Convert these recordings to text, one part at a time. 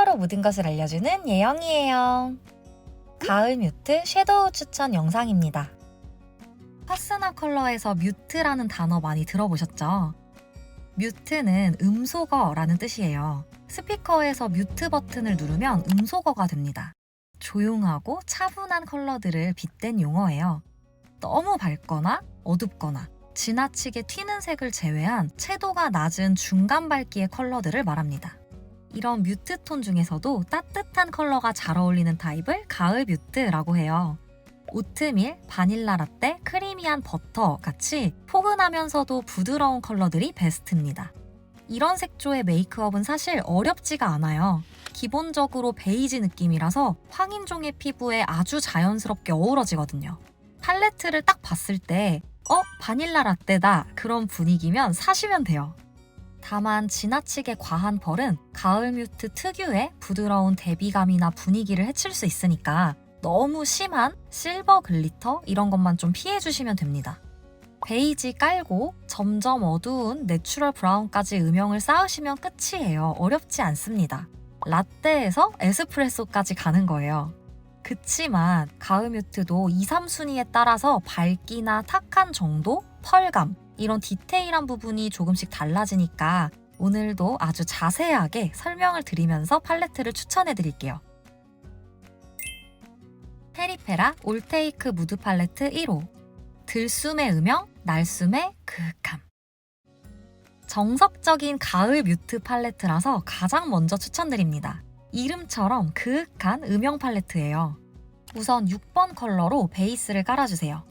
컬러로 모든 것을 알려주는 예영이에요. 가을 뮤트 섀도우 추천 영상입니다. 파스나 컬러에서 뮤트라는 단어 많이 들어보셨죠? 뮤트는 음소거라는 뜻이에요. 스피커에서 뮤트 버튼을 누르면 음소거가 됩니다. 조용하고 차분한 컬러들을 빗댄 용어예요. 너무 밝거나 어둡거나 지나치게 튀는 색을 제외한 채도가 낮은 중간 밝기의 컬러들을 말합니다. 이런 뮤트 톤 중에서도 따뜻한 컬러가 잘 어울리는 타입을 가을 뮤트라고 해요. 오트밀, 바닐라 라떼, 크리미한 버터 같이 포근하면서도 부드러운 컬러들이 베스트입니다. 이런 색조의 메이크업은 사실 어렵지가 않아요. 기본적으로 베이지 느낌이라서 황인종의 피부에 아주 자연스럽게 어우러지거든요. 팔레트를 딱 봤을 때 바닐라 라떼다 그런 분위기면 사시면 돼요. 다만 지나치게 과한 펄은 가을 뮤트 특유의 부드러운 대비감이나 분위기를 해칠 수 있으니까 너무 심한 실버 글리터 이런 것만 좀 피해주시면 됩니다. 베이지 깔고 점점 어두운 내추럴 브라운까지 음영을 쌓으시면 끝이에요. 어렵지 않습니다. 라떼에서 에스프레소까지 가는 거예요. 그치만 가을 뮤트도 2, 3순위에 따라서 밝기나 탁한 정도, 펄감 이런 디테일한 부분이 조금씩 달라지니까 오늘도 아주 자세하게 설명을 드리면서 팔레트를 추천해 드릴게요. 페리페라 올테이크 무드 팔레트 1호 들숨의 음영, 날숨의 그윽함. 정석적인 가을 뮤트 팔레트라서 가장 먼저 추천드립니다. 이름처럼 그윽한 음영 팔레트예요. 우선 6번 컬러로 베이스를 깔아주세요.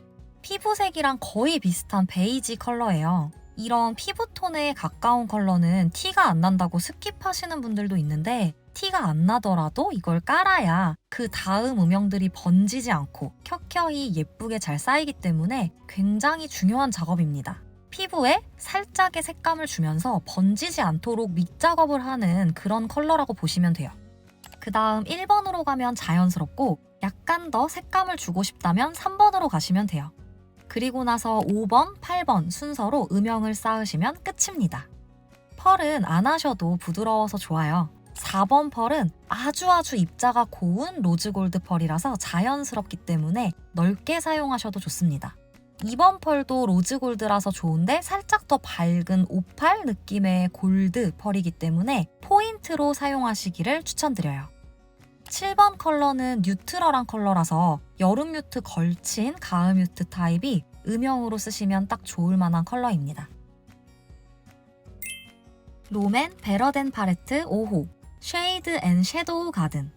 피부색이랑 거의 비슷한 베이지 컬러예요. 이런 피부톤에 가까운 컬러는 티가 안 난다고 스킵하시는 분들도 있는데 티가 안 나더라도 이걸 깔아야 그 다음 음영들이 번지지 않고 켜켜이 예쁘게 잘 쌓이기 때문에 굉장히 중요한 작업입니다. 피부에 살짝의 색감을 주면서 번지지 않도록 밑작업을 하는 그런 컬러라고 보시면 돼요. 그 다음 1번으로 가면 자연스럽고 약간 더 색감을 주고 싶다면 3번으로 가시면 돼요. 그리고 나서 5번, 8번 순서로 음영을 쌓으시면 끝입니다. 펄은 안 하셔도 부드러워서 좋아요. 4번 펄은 아주 입자가 고운 로즈골드 펄이라서 자연스럽기 때문에 넓게 사용하셔도 좋습니다. 2번 펄도 로즈골드라서 좋은데 살짝 더 밝은 오팔 느낌의 골드 펄이기 때문에 포인트로 사용하시기를 추천드려요. 7번 컬러는 뉴트럴한 컬러라서 여름 뮤트 걸친 가을 뮤트 타입이 음영으로 쓰시면 딱 좋을 만한 컬러입니다. 롬앤 베러덴 팔레트 5호 쉐이드 앤 섀도우 가든.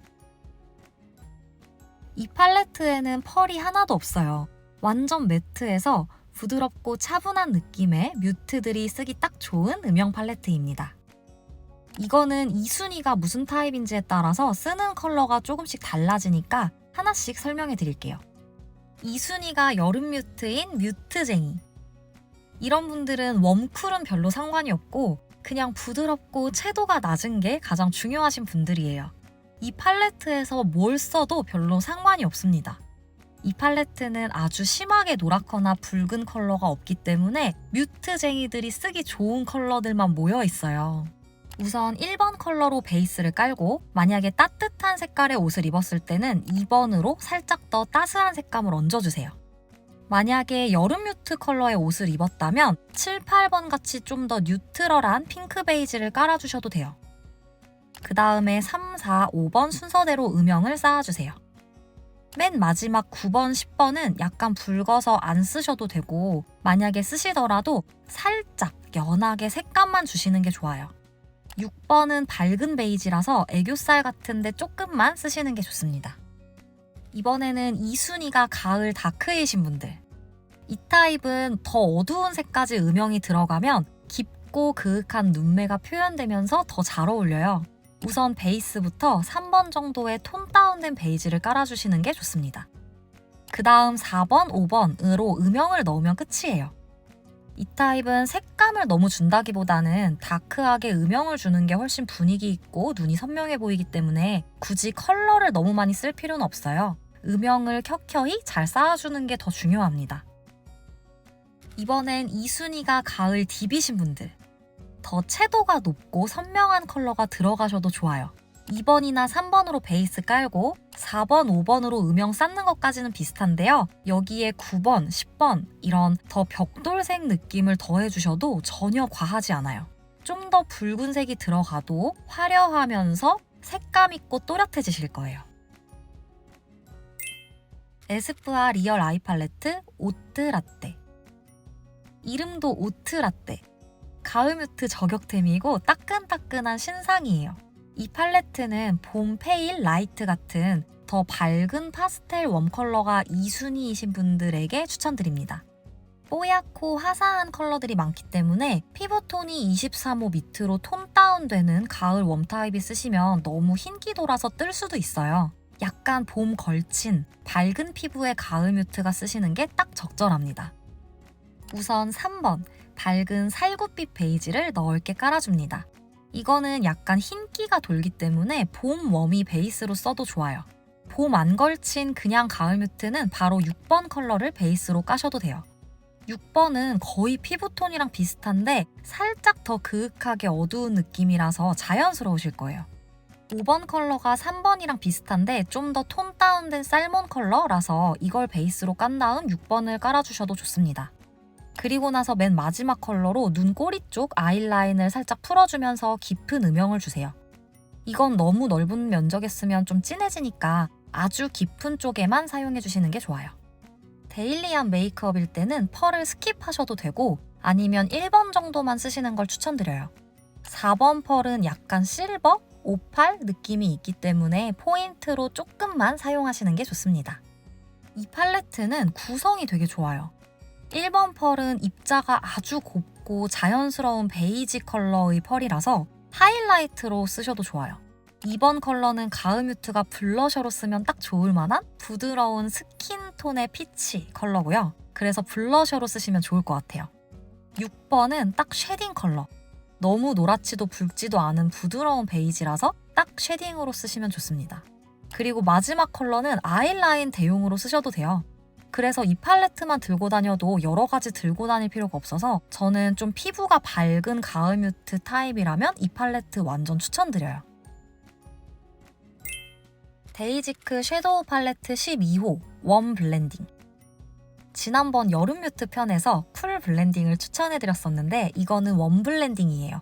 이 팔레트에는 펄이 하나도 없어요. 완전 매트해서 부드럽고 차분한 느낌의 뮤트들이 쓰기 딱 좋은 음영 팔레트입니다. 이거는 2순위가 무슨 타입인지에 따라서 쓰는 컬러가 조금씩 달라지니까 하나씩 설명해 드릴게요. 2순위가 여름 뮤트인 뮤트쟁이. 이런 분들은 웜쿨은 별로 상관이 없고 그냥 부드럽고 채도가 낮은 게 가장 중요하신 분들이에요. 이 팔레트에서 뭘 써도 별로 상관이 없습니다. 이 팔레트는 아주 심하게 노랗거나 붉은 컬러가 없기 때문에 뮤트쟁이들이 쓰기 좋은 컬러들만 모여 있어요. 우선 1번 컬러로 베이스를 깔고 만약에 따뜻한 색깔의 옷을 입었을 때는 2번으로 살짝 더 따스한 색감을 얹어주세요. 만약에 여름 뮤트 컬러의 옷을 입었다면 7, 8번 같이 좀 더 뉴트럴한 핑크 베이지를 깔아주셔도 돼요. 그 다음에 3, 4, 5번 순서대로 음영을 쌓아주세요. 맨 마지막 9번, 10번은 약간 붉어서 안 쓰셔도 되고 만약에 쓰시더라도 살짝 연하게 색감만 주시는 게 좋아요. 6번은 밝은 베이지라서 애교살 같은데 조금만 쓰시는 게 좋습니다. 이번에는 2순위가 가을 다크이신 분들. 이 타입은 더 어두운 색까지 음영이 들어가면 깊고 그윽한 눈매가 표현되면서 더 잘 어울려요. 우선 베이스부터 3번 정도의 톤 다운된 베이지를 깔아주시는 게 좋습니다. 그 다음 4번, 5번으로 음영을 넣으면 끝이에요. 이 타입은 색감을 너무 준다기보다는 다크하게 음영을 주는 게 훨씬 분위기 있고 눈이 선명해 보이기 때문에 굳이 컬러를 너무 많이 쓸 필요는 없어요. 음영을 켜켜이 잘 쌓아주는 게 더 중요합니다. 이번엔 2순위가 가을 딥이신 분들. 더 채도가 높고 선명한 컬러가 들어가셔도 좋아요. 2번이나 3번으로 베이스 깔고 4번, 5번으로 음영 쌓는 것까지는 비슷한데요. 여기에 9번, 10번 이런 더 벽돌색 느낌을 더해주셔도 전혀 과하지 않아요. 좀 더 붉은색이 들어가도 화려하면서 색감 있고 또렷해지실 거예요. 에스쁘아 리얼 아이 팔레트 오트 라떼. 이름도 오트 라떼. 가을 뮤트 저격템이고 따끈따끈한 신상이에요. 이 팔레트는 봄 페일 라이트 같은 더 밝은 파스텔 웜 컬러가 2순위이신 분들에게 추천드립니다. 뽀얗고 화사한 컬러들이 많기 때문에 피부톤이 23호 밑으로 톤 다운되는 가을 웜 타입이 쓰시면 너무 흰기 돌아서 뜰 수도 있어요. 약간 봄 걸친 밝은 피부의 가을 뮤트가 쓰시는 게 딱 적절합니다. 우선 3번 밝은 살구빛 베이지를 넓게 깔아줍니다. 이거는 약간 흰기가 돌기 때문에 봄 웜이 베이스로 써도 좋아요. 봄 안 걸친 그냥 가을 뮤트는 바로 6번 컬러를 베이스로 까셔도 돼요. 6번은 거의 피부톤이랑 비슷한데 살짝 더 그윽하게 어두운 느낌이라서 자연스러우실 거예요. 5번 컬러가 3번이랑 비슷한데 좀 더 톤 다운된 살몬 컬러라서 이걸 베이스로 깐 다음 6번을 깔아주셔도 좋습니다. 그리고 나서 맨 마지막 컬러로 눈꼬리 쪽 아이라인을 살짝 풀어주면서 깊은 음영을 주세요. 이건 너무 넓은 면적에 쓰면 좀 진해지니까 아주 깊은 쪽에만 사용해주시는 게 좋아요. 데일리한 메이크업일 때는 펄을 스킵하셔도 되고 아니면 1번 정도만 쓰시는 걸 추천드려요. 4번 펄은 약간 실버, 오팔 느낌이 있기 때문에 포인트로 조금만 사용하시는 게 좋습니다. 이 팔레트는 구성이 되게 좋아요. 1번 펄은 입자가 아주 곱고 자연스러운 베이지 컬러의 펄이라서 하이라이트로 쓰셔도 좋아요. 2번 컬러는 가을 뮤트가 블러셔로 쓰면 딱 좋을 만한 부드러운 스킨톤의 피치 컬러고요. 그래서 블러셔로 쓰시면 좋을 것 같아요. 6번은 딱 쉐딩 컬러. 너무 노랗지도 붉지도 않은 부드러운 베이지라서 딱 쉐딩으로 쓰시면 좋습니다. 그리고 마지막 컬러는 아이라인 대용으로 쓰셔도 돼요. 그래서 이 팔레트만 들고 다녀도 여러 가지 들고 다닐 필요가 없어서 저는 좀 피부가 밝은 가을 뮤트 타입이라면 이 팔레트 완전 추천드려요. 데이지크 섀도우 팔레트 12호 웜 블렌딩. 지난번 여름 뮤트 편에서 쿨 블렌딩을 추천해드렸었는데 이거는 웜 블렌딩이에요.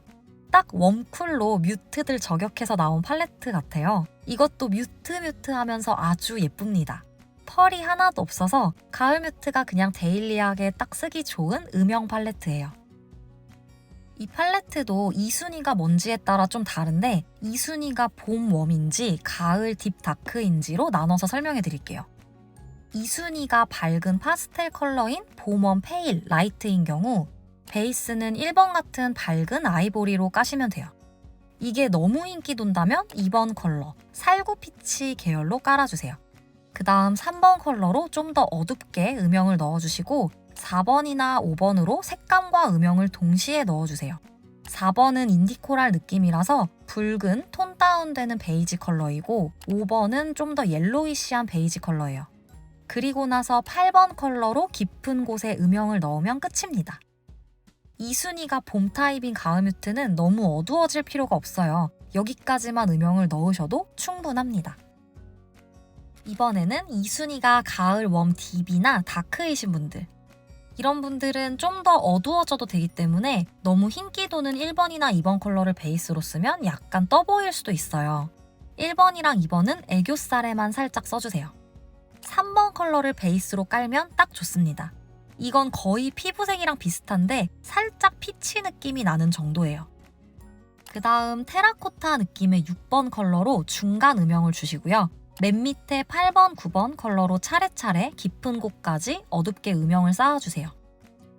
딱 웜쿨로 뮤트들 저격해서 나온 팔레트 같아요. 이것도 뮤트 하면서 아주 예쁩니다. 펄이 하나도 없어서 가을 뮤트가 그냥 데일리하게 딱 쓰기 좋은 음영 팔레트예요. 이 팔레트도 2순위가 뭔지에 따라 좀 다른데 2순위가 봄 웜인지 가을 딥 다크인지로 나눠서 설명해 드릴게요. 2순위가 밝은 파스텔 컬러인 봄 웜 페일 라이트인 경우 베이스는 1번 같은 밝은 아이보리로 까시면 돼요. 이게 너무 인기 돈다면 2번 컬러 살구 피치 계열로 깔아주세요. 그 다음 3번 컬러로 좀 더 어둡게 음영을 넣어주시고 4번이나 5번으로 색감과 음영을 동시에 넣어주세요. 4번은 인디코랄 느낌이라서 붉은 톤 다운되는 베이지 컬러이고 5번은 좀 더 옐로이시한 베이지 컬러예요. 그리고 나서 8번 컬러로 깊은 곳에 음영을 넣으면 끝입니다. 2순위가 봄 타입인 가을 뮤트는 너무 어두워질 필요가 없어요. 여기까지만 음영을 넣으셔도 충분합니다. 이번에는 2순위가 가을 웜 딥이나 다크이신 분들. 이런 분들은 좀 더 어두워져도 되기 때문에 너무 흰기 도는 1번이나 2번 컬러를 베이스로 쓰면 약간 떠 보일 수도 있어요. 1번이랑 2번은 애교살에만 살짝 써주세요. 3번 컬러를 베이스로 깔면 딱 좋습니다. 이건 거의 피부색이랑 비슷한데 살짝 피치 느낌이 나는 정도예요. 그 다음 테라코타 느낌의 6번 컬러로 중간 음영을 주시고요. 맨 밑에 8번, 9번 컬러로 차례차례 깊은 곳까지 어둡게 음영을 쌓아주세요.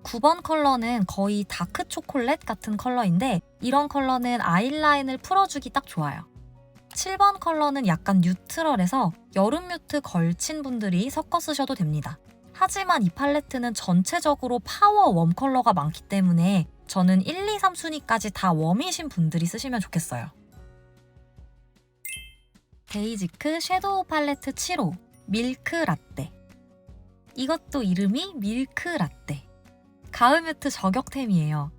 9번 컬러는 거의 다크 초콜릿 같은 컬러인데 이런 컬러는 아이라인을 풀어주기 딱 좋아요. 7번 컬러는 약간 뉴트럴해서 여름 뮤트 걸친 분들이 섞어 쓰셔도 됩니다. 하지만 이 팔레트는 전체적으로 파워 웜 컬러가 많기 때문에 저는 1, 2, 3순위까지 다 웜이신 분들이 쓰시면 좋겠어요. 데이지크 섀도우 팔레트 7호 밀크 라떼. 이것도 이름이 밀크 라떼. 가을 뮤트 저격템이에요.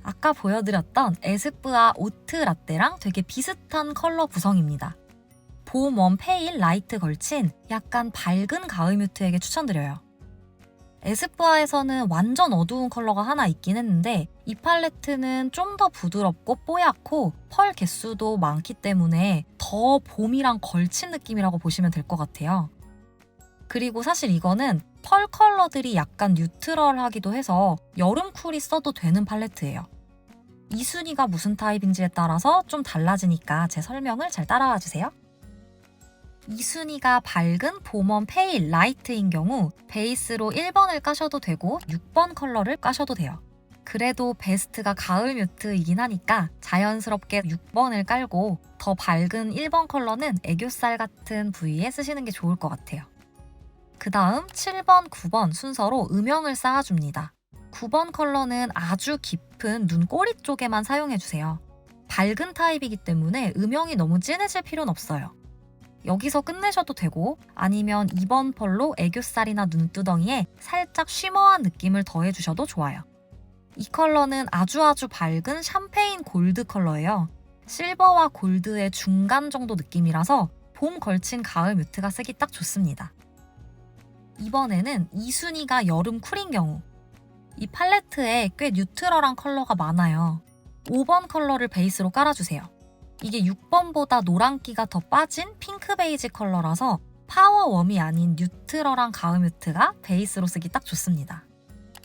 아까 보여드렸던 에스쁘아 오트 라떼랑 되게 비슷한 컬러 구성입니다. 봄 웜 페일 라이트 걸친 약간 밝은 가을 뮤트에게 추천드려요. 에스쁘아에서는 완전 어두운 컬러가 하나 있긴 했는데 이 팔레트는 좀 더 부드럽고 뽀얗고 펄 개수도 많기 때문에 더 봄이랑 걸친 느낌이라고 보시면 될 것 같아요. 그리고 사실 이거는 펄 컬러들이 약간 뉴트럴하기도 해서 여름 쿨이 써도 되는 팔레트예요. 이순이가 무슨 타입인지에 따라서 좀 달라지니까 제 설명을 잘 따라와 주세요. 이순이가 밝은 봄웜 페일 라이트인 경우 베이스로 1번을 까셔도 되고 6번 컬러를 까셔도 돼요. 그래도 베스트가 가을 뮤트이긴 하니까 자연스럽게 6번을 깔고 더 밝은 1번 컬러는 애교살 같은 부위에 쓰시는 게 좋을 것 같아요. 그 다음 7번, 9번 순서로 음영을 쌓아줍니다. 9번 컬러는 아주 깊은 눈꼬리 쪽에만 사용해주세요. 밝은 타입이기 때문에 음영이 너무 진해질 필요는 없어요. 여기서 끝내셔도 되고 아니면 2번 펄로 애교살이나 눈두덩이에 살짝 쉬머한 느낌을 더해주셔도 좋아요. 이 컬러는 아주 밝은 샴페인 골드 컬러예요. 실버와 골드의 중간 정도 느낌이라서 봄 걸친 가을 뮤트가 쓰기 딱 좋습니다. 이번에는 이순이가 여름 쿨인 경우 이 팔레트에 꽤 뉴트럴한 컬러가 많아요. 5번 컬러를 베이스로 깔아주세요. 이게 6번보다 노란기가 더 빠진 핑크 베이지 컬러라서 파워웜이 아닌 뉴트럴한 가을 뮤트가 베이스로 쓰기 딱 좋습니다.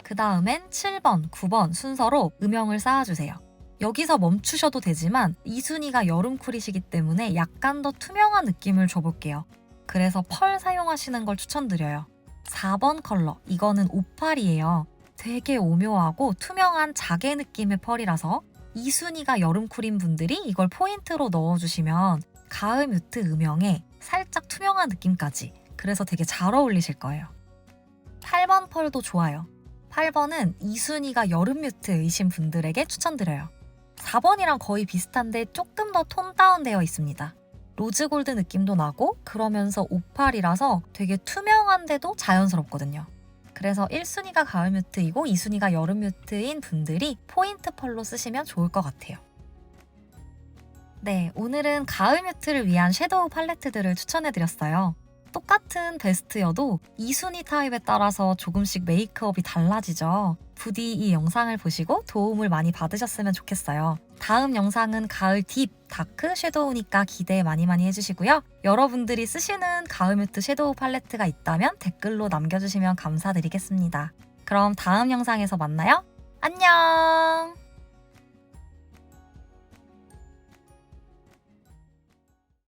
그 다음엔 7번, 9번 순서로 음영을 쌓아주세요. 여기서 멈추셔도 되지만 이순이가 여름 쿨이시기 때문에 약간 더 투명한 느낌을 줘볼게요. 그래서 펄 사용하시는 걸 추천드려요. 4번 컬러, 이거는 오팔이에요. 되게 오묘하고 투명한 자개 느낌의 펄이라서 이순이가 여름 쿨인 분들이 이걸 포인트로 넣어주시면 가을 뮤트 음영에 살짝 투명한 느낌까지, 그래서 되게 잘 어울리실 거예요. 8번 펄도 좋아요. 8번은 이순이가 여름 뮤트이신 분들에게 추천드려요. 4번이랑 거의 비슷한데 조금 더 톤 다운되어 있습니다. 로즈골드 느낌도 나고 그러면서 오팔이라서 되게 투명한데도 자연스럽거든요. 그래서 1순위가 가을 뮤트이고 2순위가 여름 뮤트인 분들이 포인트 펄로 쓰시면 좋을 것 같아요. 네, 오늘은 가을 뮤트를 위한 섀도우 팔레트들을 추천해드렸어요. 똑같은 베스트여도 2순위 타입에 따라서 조금씩 메이크업이 달라지죠. 부디 이 영상을 보시고 도움을 많이 받으셨으면 좋겠어요. 다음 영상은 가을 딥, 다크 섀도우니까 기대 많이 해주시고요. 여러분들이 쓰시는 가을 뮤트 섀도우 팔레트가 있다면 댓글로 남겨주시면 감사드리겠습니다. 그럼 다음 영상에서 만나요. 안녕!